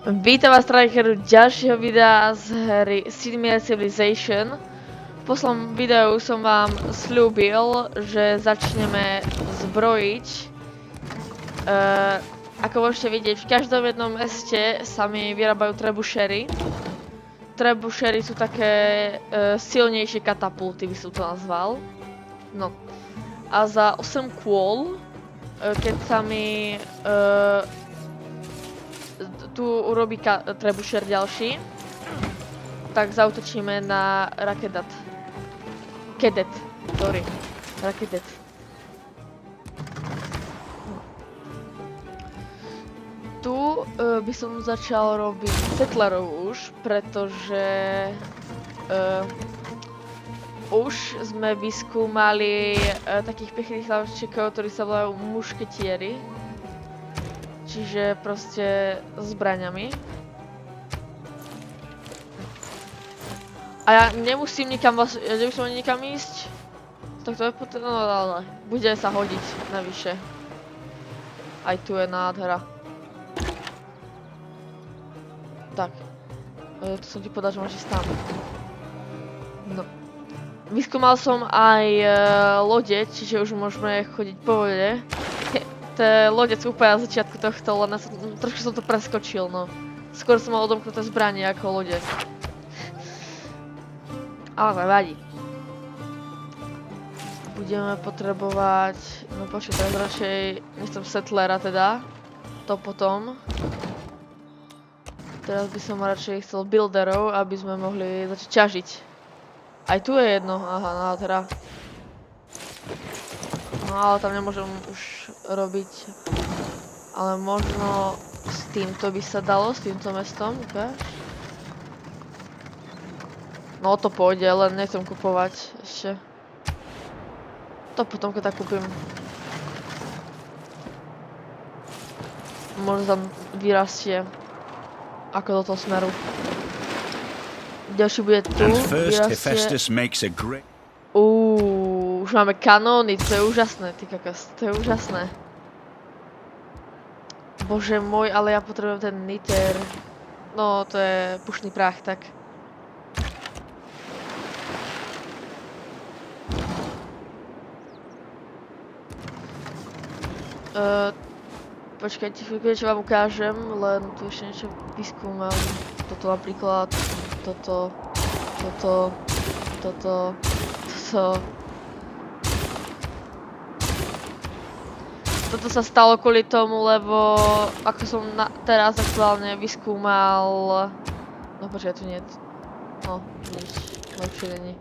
Vítam vás trajkeru ďalšieho videa z hry Sid Meier's Civilization. V poslednom videu som vám sľúbil, že začneme zbrojiť. Ako môžete vidieť, v každom jednom meste sa mi vyrábajú trebušery. Trebušery sú také silnejšie katapulty, by som to nazval. No. A za 8 kôl, keď sa mi tu urobí trebušer ďalší, tak zautočíme na Rakedat. Kedet, sorry. Rakedet. Tu by som začal robiť settlerov už, pretože už sme vyskúmali takých pekných hlavčíkov, ktorí sa volajú mušketieri. Čiže proste zbraňami. A ja nemusím nikam nikam ísť. Tak to je potrebné, no ale bude sa hodiť navyše. Aj tu je nádhera. Tak. Tu som ti povedal, že máš ísť tam. No. Vyskúmal som aj lode, čiže už môžeme chodiť po vode. Tie lode sú úplne na začiatku tohto, len trošku som to preskočil, no. Skôr som mal odomknuté zbranie ako lode. Ale vadí. Budeme potrebovať... No počkaj, teraz radšej nechcem settlera teda. To potom. Teraz by som radšej chcel builderov, aby sme mohli začať ťažiť. Aj tu je jedno, aha, nádhera. No ale tam nemôžem už robiť, ale možno s týmto by sa dalo, s týmto mestom, ukáž? No to pôjde, len nechcem kupovať ešte. To potom, keď tak kúpim. Možno tam vyrastie, ako do toho smeru. Ďalší bude tu, vyrastie. Už máme kanóny, to je úžasné, ty kakas, to je úžasné. Bože môj, ale ja potrebujem ten niter. No, to je pušný prach, tak. Počkajte, čo vám ukážem, len tu ešte niečo vyskúmam. Toto napríklad, toto. Toto sa stalo kvôli tomu, lebo ako som teraz aktuálne vyskúmal... No počkaj, tu nie je... No, nič. Lepšie není.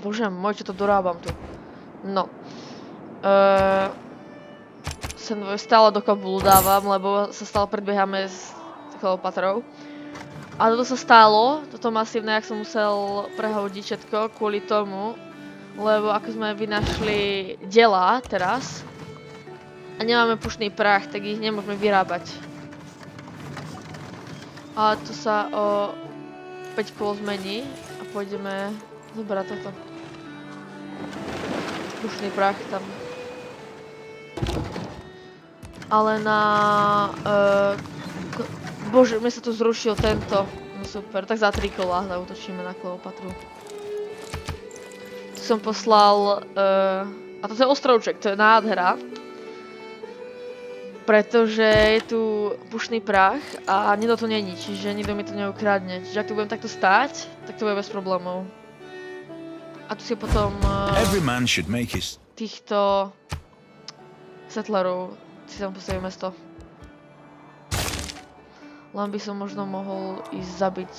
Bože môj, čo to dorábam tu. No. Sendvoj stále do Kabulu dávam, lebo sa stále predbiehame s Kleopatrou. A toto sa stalo, toto masívne, jak som musel prehodiť všetko kvôli tomu, lebo ako sme vynašli delá teraz, a nemáme pušný prach, tak ich nemôžeme vyrábať. Ale tu sa o 5 kôl zmení a pôjdeme zobrať toto. Pušný prach tam. Ale na... Bože, mne sa tu zrušil tento. No super, tak za 3 kola zautočíme na Kleopatru. Tu som poslal... A toto je ostrovček, to je nádhera. Pretože je tu pušný prach a nikto tu není, čiže nikto mi to neukradne. Čiže ak tu budem takto stáť, tak to bude bez problémov. A tu si potom týchto settlerov si tam postavím mesto. Len by som možno mohol ísť zabiť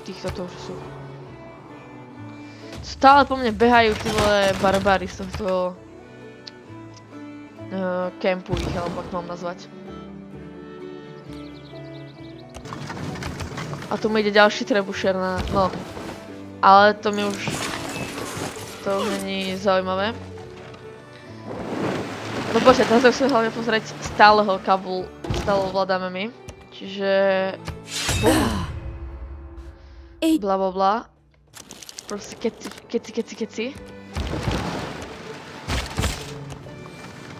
týchto tu už sú. Stále po mne behajú tí vole barbári z tohto kempu ich, alebo ako mám nazvať. A tu mi ide ďalší trebušer na... No. Ale to mi už... To už není zaujímavé. No počkaj, teraz musíme hlavne pozrieť stáleho Kabul. Stále ovládame my. Čiže... Bla bla bla. Proste keci.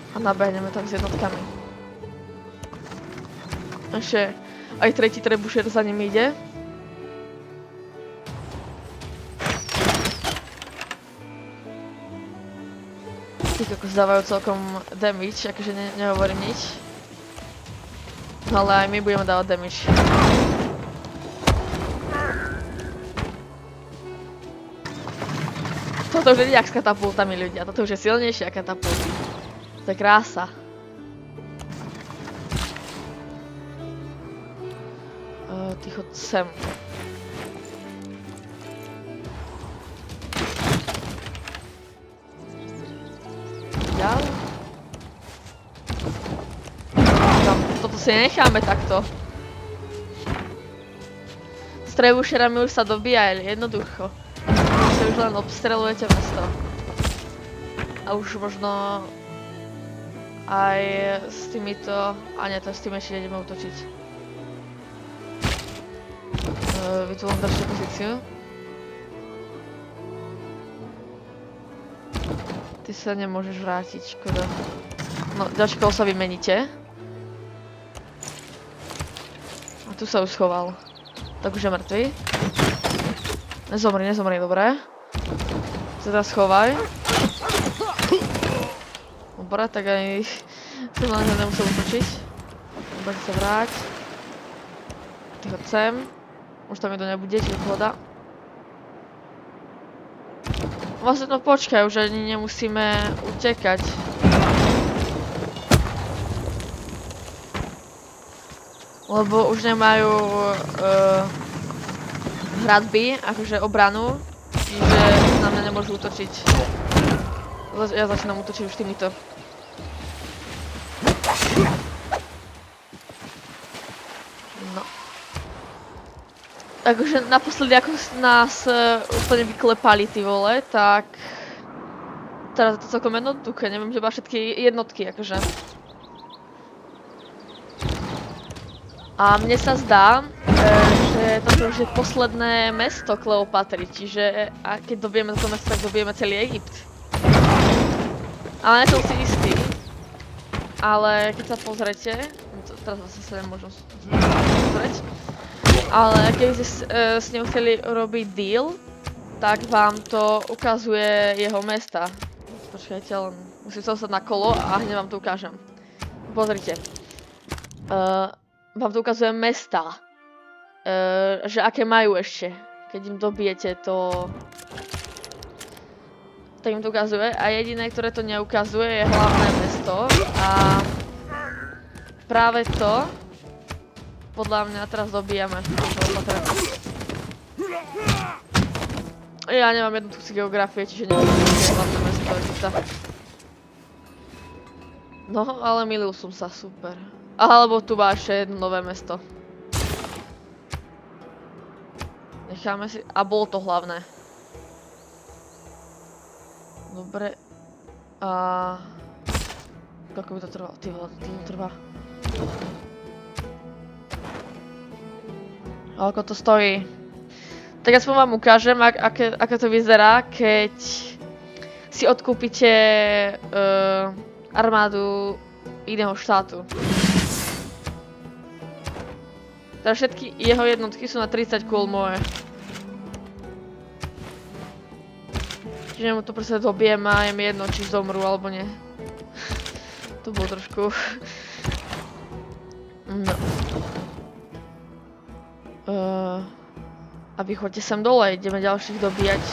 A nabehneme tam s jednotkami. Ešte aj tretí trebušer za ním ide. Tí kokos dávajú celkom damage, akože nehovorím nič. Ale aj my budeme dávať damage. Toto už nie je jak s katapultami ľudia, toto už je silnejšia katapulta. To je krása. Ty chod sem. Ďalej. Toto si necháme takto. S trebušerami už sa dobíjali, jednoducho. Už len obstrelujete mesto. A už možno aj s týmito... A nie, to s tým ešte nejdeme útočiť. Vy tu len držte pozíciu. Ty sa nemôžeš vrátiť, škoda. No, ďačkou sa vymeníte. A tu sa už schoval. Tak už je mŕtvy. Nezomri, dobré. Sa teraz schovaj. Dobre, tak aj si len nemusel utočiť. Dobre, sa vráť. Ty chod sem. Už tam nikto nebude, čiže pohoda. Vlastne no počkaj, už ani nemusíme utekať. Lebo už nemajú hradby, akože obranu, čiže na mňa nemôžu útočiť. Ja začínam útočiť už týmito. No. Akože naposledy, ako nás úplne vyklepali, ty vole, tak... Teraz je to celkom jednoduché, neviem, že má všetky jednotky, akože. A mne sa zdá, že toto už je posledné mesto Kleopatry, čiže keď dobijeme toto mesto, tak dobijeme celý Egypt. Ale nie som si istý. Ale keď sa pozrete, teraz vlastne sa nemôžem pozrieť, ale keď ste s ním chceli robiť deal, tak vám to ukazuje jeho mesta. Počkajte, len musím sa dostať na kolo a hneď vám to ukážem. Pozrite. Vám to ukazuje mesta. Že aké majú ešte. Keď im dobijete to... Tak im to ukazuje. A jediné, ktoré to neukazuje, je hlavné mesto. A... Práve to... Podľa mňa teraz dobijame. Ja nemám jednotku si geografie, čiže neviem, kde je hlavné mesto Egypta. No, ale milil som sa, super. Alebo tu má ešte jedno nové mesto. Necháme si... A bolo to hlavné. Dobre. A... Koľko by to trvalo? Ty vole, to trvá. Koľko to stojí? Tak aspoň vám ukážem, aké to vyzerá, keď si odkúpite armádu iného štátu. Takže všetky jeho jednotky sú na 30 kôl moje. Čiže mu to proste dobijem a je mi jedno, či zomru alebo nie. To bolo trošku... No. A vy choďte sem dole, ideme ďalších dobíjať.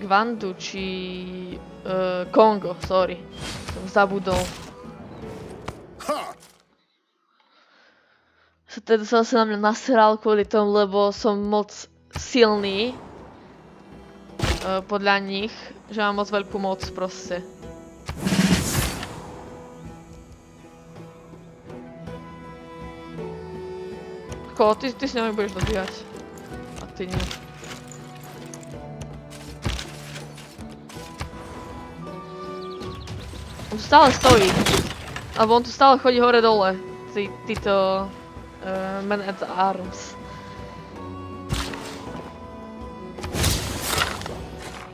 Gwandu, či... Kongo, sorry. Som zabudol. Teda sa na mňa nasral kvôli tomu, lebo som moc silný. Podľa nich, že mám moc veľkú moc proste. Ko, ty si na mňa budeš dobíjať. A ty nie. On tu stále stojí. Alebo on tu stále chodí hore-dole. Títo... men at arms.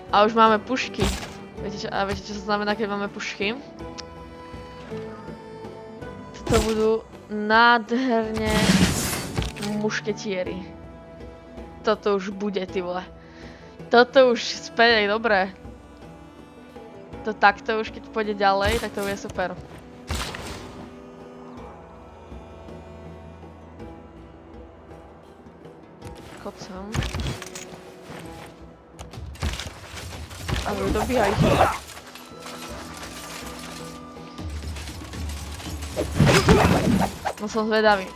A už máme pušky. Viete čo sa znamená, keď máme pušky? To budú nádherne mušketieri. Toto už bude, ty vole. Toto už späť, dobré. To takto už keď pôjde ďalej, tak to bude super. Chod sem. A dobíhaj. No som zvedavý.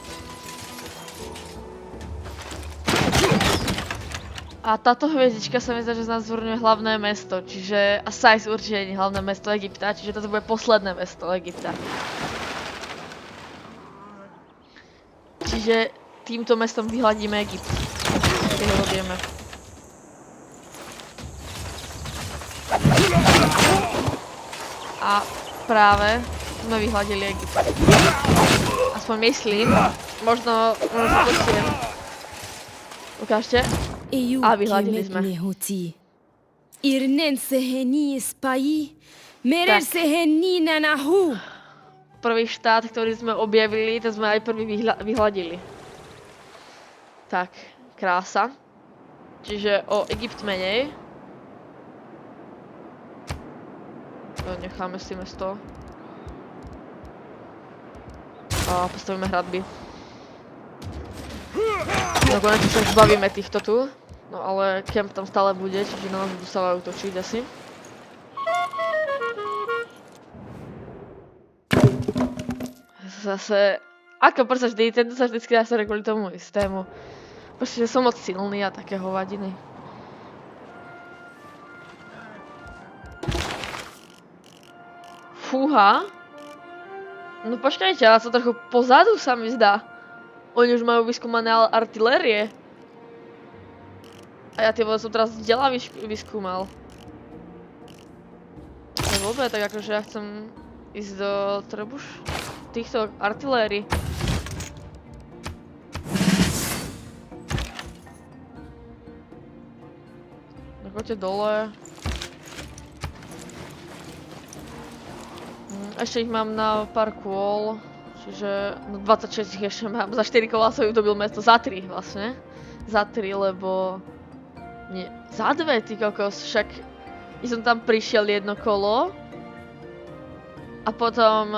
A táto hviezdička sa mi zdá, že znázorňuje hlavné mesto, čiže Sais určite nie hlavné mesto Egypta, čiže toto bude posledné mesto Egypta. Čiže týmto mestom vyhladíme Egypt. Keď ho robíme. A práve sme vyhladili Egypt. Aspoň myslím, možno sa počujem. Ukážte. A vyhladili sme. Prvý štát, ktorý sme objavili, to sme aj prvý vyhladili. Tak, krása. Čiže o Egypt menej. Necháme si mesto. A postavíme hradby. No konečne sa zbavíme týchto tu. No ale kemp tam stále bude, čiže na nás budú stále útočiť asi. Zase... Ako proste vždy, tento sa vždycky dá sa kvôli tomu istému. Proste, že som moc silný a také hovadiny. Fúha. No počkajte, ale to trochu pozadu sa mi zdá. Oni už majú vyskúmané artilérie. A ja tie vole som teraz z diela vyskúmal. No vôbec, tak akože ja chcem ísť do trebuš týchto artilérií. No choďte dole. Ešte ich mám na pár kôl. Čiže no 26 ich ešte mám. Za 4 kola som ju dobil mesto. Za 3 vlastne. Za 3, lebo... Nie, za 2, ty kokos, však ja som tam prišiel jedno kolo a potom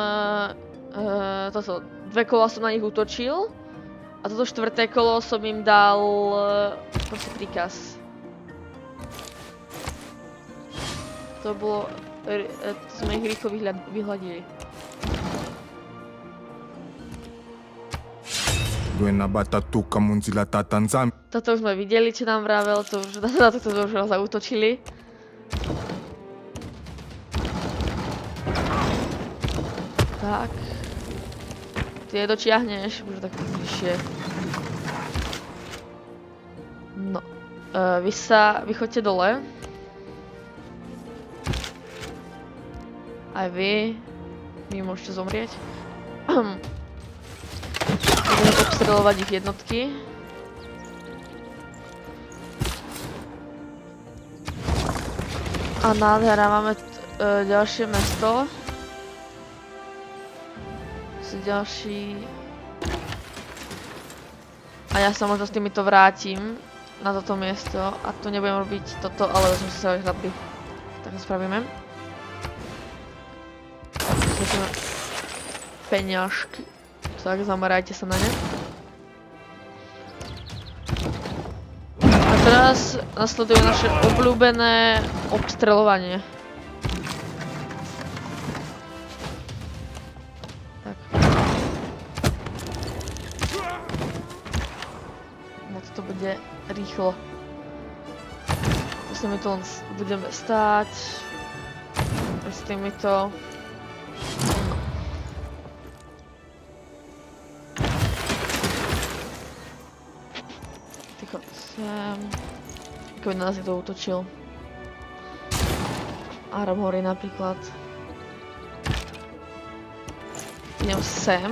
toto, 2 kola som na nich útočil a toto 4. kolo som im dal proste príkaz. To bolo, to sme ich rýchlo vyhladili. Toto už sme videli, čo nám vravel, to už na toto sme už zautočili. Tak. Ty je dočiahneš, už tak bližšie. No. Vy choďte dole. Aj vy. Vy môžete zomrieť. Budeme obstreľovať ich jednotky. A nádhera, máme ďalšie mesto. Ďalší... A ja sa možno s týmito vrátim na toto miesto a tu nebudem robiť toto, ale vezmem si sa hradby. Tak to spravíme. Vezmeme peňažky. Tak zamerajte sa na ne. A teraz nasleduje naše obľúbené obstreľovanie. Tak. Moc to bude rýchlo. Proste my to len budeme stáť. S týmito. Ako by na nás niekto útočil. Armory napríklad. Idem sem.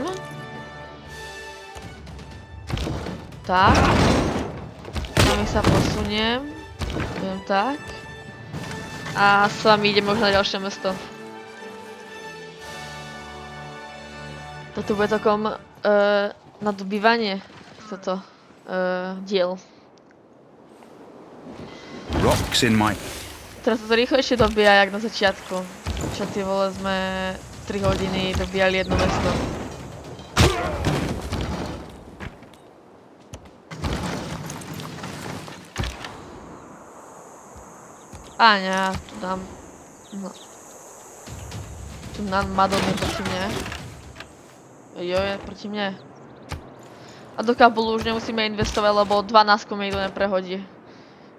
Tak. Tam sa posuniem. Idem tak. A s vami ideme už na ďalšie mesto. Toto bude takom na dobývanie toto diel. Rocks in my... Teraz to rýchlejšie dobíja, jak na začiatku. Čo ty vole, sme 3 hodiny dobíjali jedno mesto. Áňa, tu dám... No. Tu nám Madon je proti mne. Jo, je proti mne. A do Kabulu už nemusíme investovať, lebo 12 mi to neprehodí.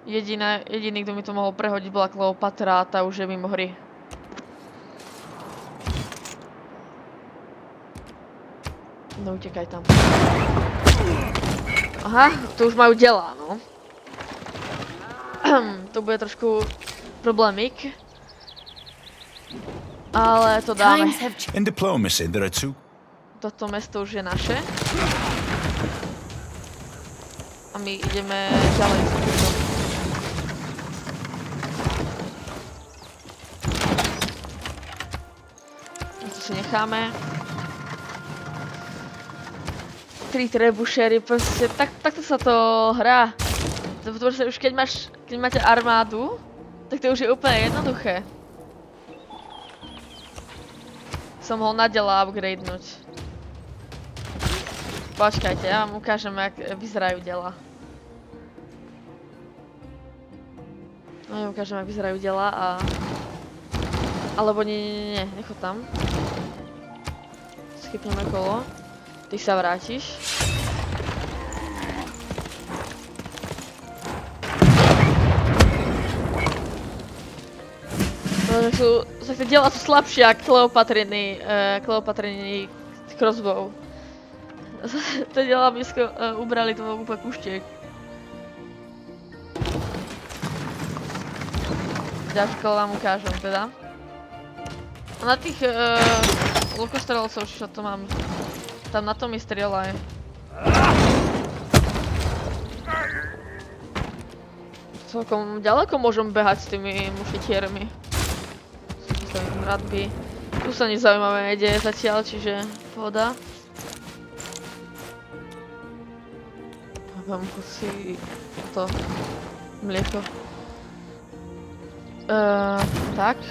Jediný, kto mi to mohol prehodiť, bola Kleopatra a tá už je mimo hry. No utekaj tam. Aha, to už majú dela, no. To bude trošku problémik. Ale to dáme. In diplomacy, there are two... Toto mesto už je naše. A my ideme ďalej s týmto. To si necháme. 3 trebušery, proste takto sa to hrá. Pretože už keď máte armádu, tak to už je úplne jednoduché. Som ho nadela upgradenúť. Počkajte, ja vám ukážem, jak vyzerajú dela. No ja ukážem, jak vyzerajú dela a... Alebo nie, nechod tam. Skypneme kolo. Ty sa vrátiš. Tie diela sú slabšie ako Kleopatriny crossbow. Tie diela by ubrali to úplne kuštiek. Ďačko vám ukážem teda. A na tých lukostrelcov, čo to mám, tam na tom mi strieľaj. Celkom ďaleko môžem behať s tými mušitiermi. Radby. Tu sa nič zaujímavé nedeje zatiaľ, čiže pohoda. Mám chuť si to mlieko. Tak.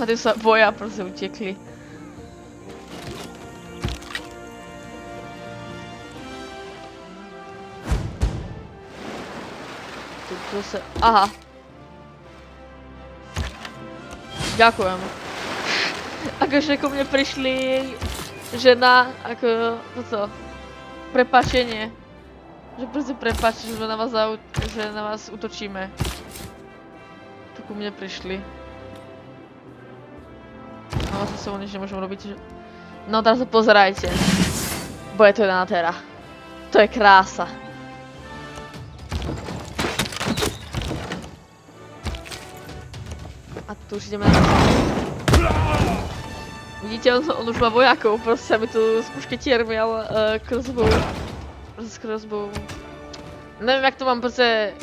A ty sa boja, proste utekli. Aha. Ďakujem. Akože ku mne prišli žena, ako toto, prepáčenie. Že proste prepáč, že sme na vás útočíme. To ku mne prišli. No vlastne sa nič nemôžem robiť, že... No teraz sa pozerajte. Bude to jedna natera. To je krása. A tu už ideme na... Vidíte, on už má vojakov, proste sa mi tu s mušketiermi, ale crossbow. Proste s crossbow. Neviem, jak to mám proste...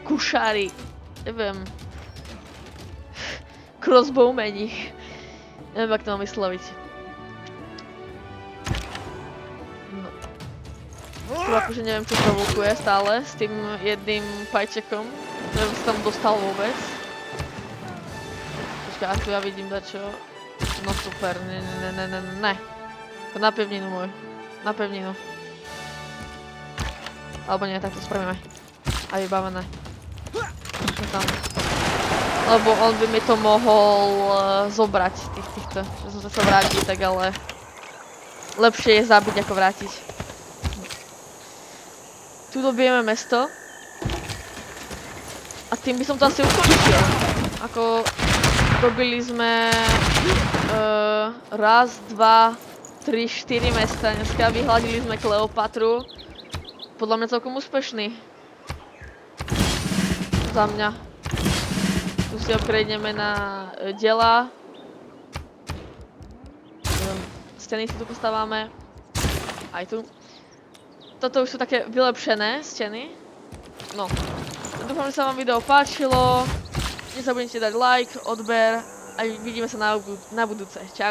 Kušári. Neviem. Crossbow mení. Neviem, jak to mám vysloviť. No. Tu akože neviem, čo provokuje stále s tým jedným pajčekom. Neviem, sa tam dostal vôbec. A tu ja vidím dačo. No super, ne. Na pevninu môj. Na pevninu. Alebo nie, tak to spravíme. A vybavené. Čo tam? Lebo on by mi to mohol zobrať, týchto. Že som sa vrátiť, tak ale... Lepšie je zabiť, ako vrátiť. Tu dobijeme mesto. A tým by som to asi ukončil. Ako... Dobili sme raz, dva, 3, 4 mesta. Dneska vyhľadili sme Kleopatru. Podľa mňa celkom úspešný. Za mňa. Tu si upgradeneme na dela. Steny si tu postávame. Aj tu. Toto už sú také vylepšené steny. No. Dúfam, že sa vám video páčilo. nezabudnite dať like, odber a vidíme sa na budúce. Čau.